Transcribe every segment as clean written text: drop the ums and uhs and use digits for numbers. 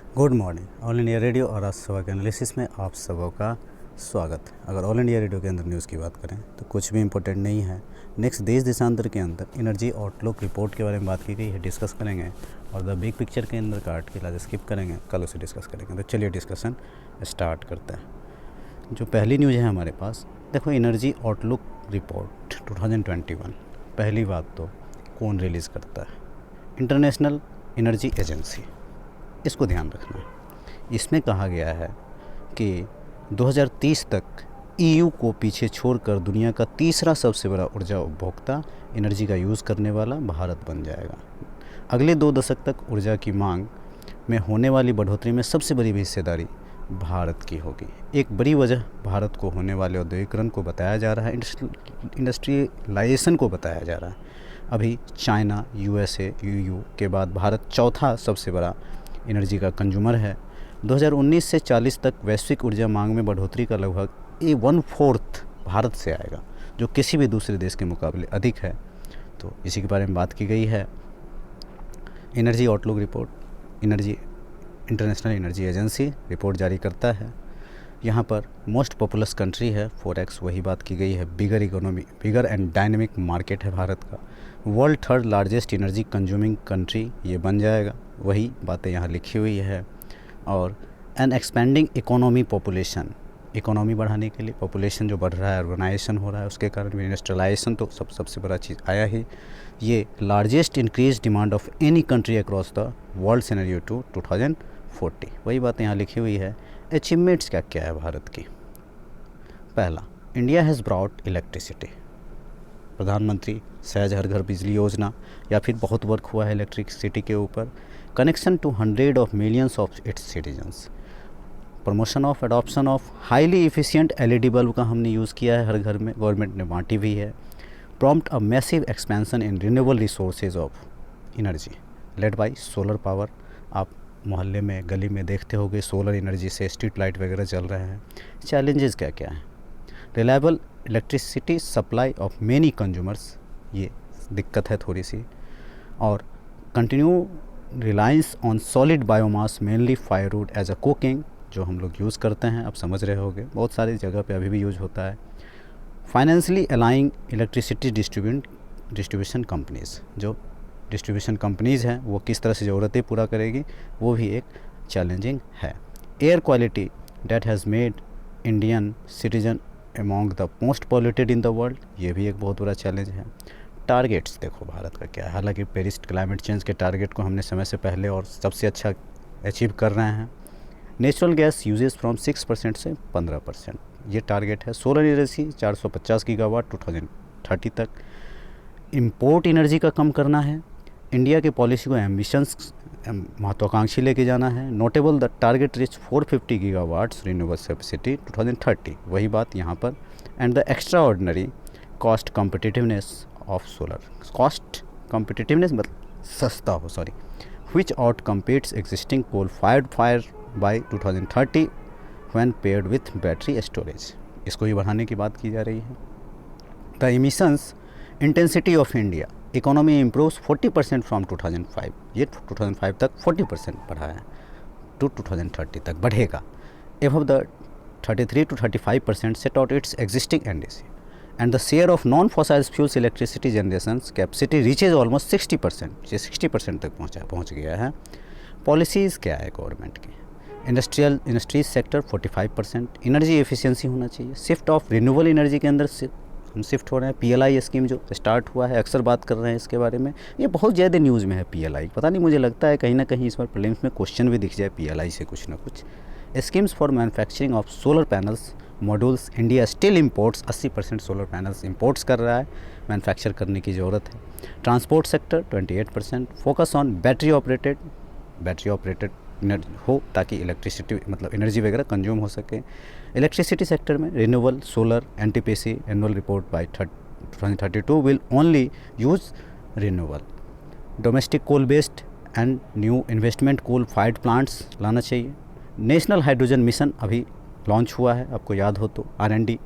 Good morning. All India radio और आज सुबह के एनालिसिस में आप सबों का स्वागत। अगर ऑल इंडिया रेडियो के अंदर न्यूज़ की बात करें तो कुछ भी इम्पोर्टेंट नहीं है। नेक्स्ट देश देशांतर के अंदर एनर्जी आउटलुक रिपोर्ट के बारे में बात की गई है, डिस्कस करेंगे। और द बिग पिक्चर के अंदर का आर्टिकल आज स्किप करेंगे, कल उसे डिस्कस करेंगे। तो चलिए डिस्कशन स्टार्ट करते हैं। जो पहली न्यूज़ है हमारे पास, देखो एनर्जी आउटलुक रिपोर्ट 2021। पहली बात तो कौन रिलीज़ करता है? International energy agency. इसको ध्यान रखना है। इसमें कहा गया है कि 2030 तक ईयू को पीछे छोड़कर दुनिया का तीसरा सबसे बड़ा ऊर्जा उपभोक्ता एनर्जी का यूज़ करने वाला भारत बन जाएगा। अगले 2 दशक तक ऊर्जा की मांग में होने वाली बढ़ोतरी में सबसे बड़ी हिस्सेदारी भारत की होगी। एक बड़ी वजह भारत को होने वाले औद्योगिकरण को बताया जा रहा है, इंडस्ट्रियलाइजेशन को बताया जा रहा है। अभी चाइना, यूएसए, यूयू के बाद भारत चौथा सबसे बड़ा एनर्जी का कंज्यूमर है। 2019 से 40 तक वैश्विक ऊर्जा मांग में बढ़ोतरी का लगभग 1/4 भारत से आएगा, जो किसी भी दूसरे देश के मुकाबले अधिक है। तो इसी के बारे में बात की गई है। Energy outlook report international energy agency report जारी करता है। यहाँ पर मोस्ट पॉपुलस कंट्री है 4x, वही बात की गई है। Bigger economy, bigger and dynamic market है भारत का। World third largest energy consuming country ये बन जाएगा, वही बातें यहाँ लिखी हुई है। और an expanding economy population, economy बढ़ाने के लिए पॉपुलेशन जो बढ़ रहा है, अर्बनाइजेशन हो रहा है, उसके कारण इंडस्ट्रियलाइजेशन तो सबसे बड़ा चीज़ आया ही। ये largest increase demand of any country across the world scenario to 2040, वही बातें यहाँ लिखी हुई है। अचीवमेंट्स क्या क्या है भारत की? पहला, इंडिया हैज़ ब्रॉट इलेक्ट्रिसिटी। प्रधानमंत्री सहज हर घर बिजली योजना, या फिर बहुत वर्क हुआ है इलेक्ट्रिसिटी के ऊपर। Connection to 100 of millions of its citizens. Promotion of adoption of highly efficient LED bulb का हमने यूज़ किया है हर घर में, गवर्नमेंट ने बांटी भी है। Prompt a massive expansion in renewable resources of energy led by solar power. आप मोहल्ले में, गली में देखते होंगे सोलर एनर्जी से स्ट्रीट लाइट वगैरह चल रहे हैं। चैलेंजेस क्या क्या हैं? Reliable electricity supply of many consumers, ये दिक्कत है थोड़ी सी। और continue reliance on solid biomass mainly firewood as a cooking, जो हम लोग यूज़ करते हैं, आप समझ रहे होंगे बहुत सारी जगह पे अभी भी यूज़ होता है। फाइनेंशियली अलाइंग इलेक्ट्रिसिटी डिस्ट्रीब्यूशन कंपनीज़, जो डिस्ट्रीब्यूशन कंपनीज़ हैं वो किस तरह से ज़रूरतें पूरा करेगी, वो भी एक चैलेंजिंग है। Air quality that has made Indian citizen among the most polluted in the world, ये भी एक बहुत बड़ा चैलेंज है। टारगेट्स देखो भारत का क्या है। हालांकि पेरिस क्लाइमेट चेंज के टारगेट को हमने समय से पहले और सबसे अच्छा अचीव कर रहे हैं। नेचुरल गैस यूजेस फ्रॉम 6% से 15%, ये टारगेट है। सोलर एनर्जी 450 गीगावाट 2030 तक। इंपोर्ट एनर्जी का कम करना है। इंडिया के पॉलिसी को एम्बिशंस महत्वाकांक्षी लेके जाना है। Notable the target reach 450 gigawatts renewable capacity 2030, वही बात यहाँ पर। And the extraordinary cost competitiveness of solar, cost competitiveness मतलब सस्ता हो, sorry, which outcompetes existing coal fired fire by 2030 when paired with battery storage, इसको ही बढ़ाने की बात की जा रही है। The emissions intensity of India economy improves 40% from 2005, ये 2005 तक 40% बढ़ा है, टू 2030 तक बढ़ेगा। Above the 33 to 35% set out its existing NDC. And the share of non fossil fuels electricity generation capacity reaches almost 60%, ये 60% तक पहुँच गया है। पॉलिसीज़ क्या है गवर्नमेंट की? इंडस्ट्रीज सेक्टर 45%, एनर्जी एफिशिएंसी होना चाहिए। शिफ्ट ऑफ रिन्यूएबल एनर्जी के अंदर से हम शिफ्ट हो रहे हैं। पीएलआई स्कीम जो स्टार्ट हुआ है, अक्सर बात कर रहे हैं इसके बारे में, ये बहुत ज़्यादा न्यूज़ में है पीएलआई। पता नहीं, मुझे लगता है कहीं ना कहीं इस बार प्रीलिम्स में क्वेश्चन भी दिख जाए पीएलआई से कुछ ना कुछ। Schemes for manufacturing of solar panels modules, India still imports 80% solar panels imports कर रहा है, मैन्युफैक्चर करने की ज़रूरत है। Transport sector 28%, focus on battery operated हो ताकि इलेक्ट्रिसिटी मतलब एनर्जी वगैरह कंज्यूम हो सके। इलेक्ट्रिसिटी सेक्टर में renewable, solar, NTPC annual report by 2032 will only use renewable. Domestic coal based and new investment coal fired plants लाना चाहिए। नेशनल हाइड्रोजन मिशन अभी लॉन्च हुआ है, आपको याद हो तो, R&D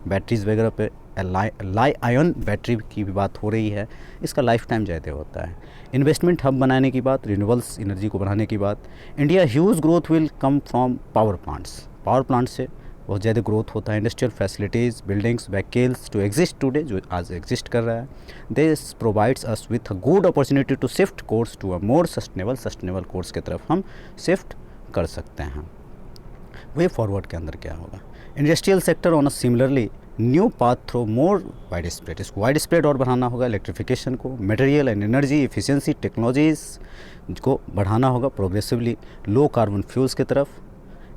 बैटरीज वगैरह पे आयन बैटरी की भी बात हो रही है, इसका लाइफ टाइम ज़्यादा होता है। इन्वेस्टमेंट हब बनाने की बात, रिन्यूएबल्स एनर्जी को बढ़ाने की बात। India huge growth will come from power plant से बहुत ज़्यादा ग्रोथ होता है। Industrial facilities, buildings, vehicles to exist today, जो आज एग्जिस्ट कर रहा है। This provides us with a good opportunity to shift course to a more sustainable course की तरफ हम शिफ्ट कर सकते हैं। वे फॉरवर्ड के अंदर क्या होगा, industrial sector on a similarly new path through more wide spread, इसको वाइड स्प्रेड और बढ़ाना होगा। इलेक्ट्रिफिकेशन को, material and energy efficiency technologies को बढ़ाना होगा प्रोग्रेसिवली लो कार्बन फ्यूल्स की तरफ।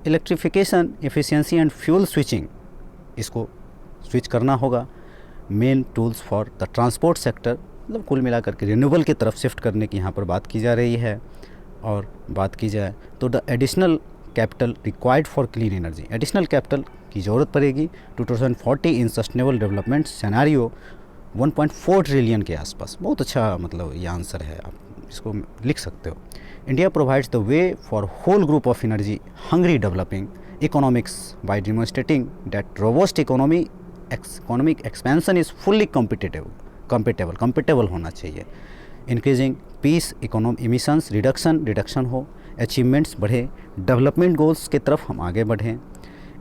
Electrification, efficiency and fuel switching, इसको स्विच करना होगा। Main tools for the transport sector, मतलब कुल मिलाकर के रिन्यूएबल की तरफ शिफ्ट करने की यहाँ पर बात की जा रही है। और बात की जाए तो the additional capital required for clean energy, additional capital की ज़रूरत पड़ेगी 2040 इन सस्टेनेबल डेवलपमेंट सिनेरियो 1.4 ट्रिलियन के आसपास। बहुत अच्छा मतलब ये आंसर है, आप इसको लिख सकते हो। India provides the way for whole group of energy hungry developing economics by demonstrating that robust economic expansion is fully compatible होना चाहिए। इंक्रीजिंग पीस, इमिशंस रिडक्शन हो, अचीवमेंट्स बढ़े, डेवलपमेंट गोल्स की तरफ हम आगे बढ़ें।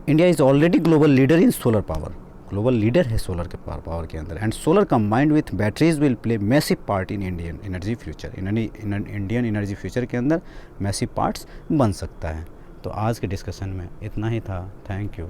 India is already global leader in solar power, global leader है सोलर के पावर के अंदर। And solar combined with batteries will play massive part in Indian energy future, Indian energy future के अंदर मैसिव पार्ट्स बन सकता है। तो आज के डिस्कशन में इतना ही था। Thank you.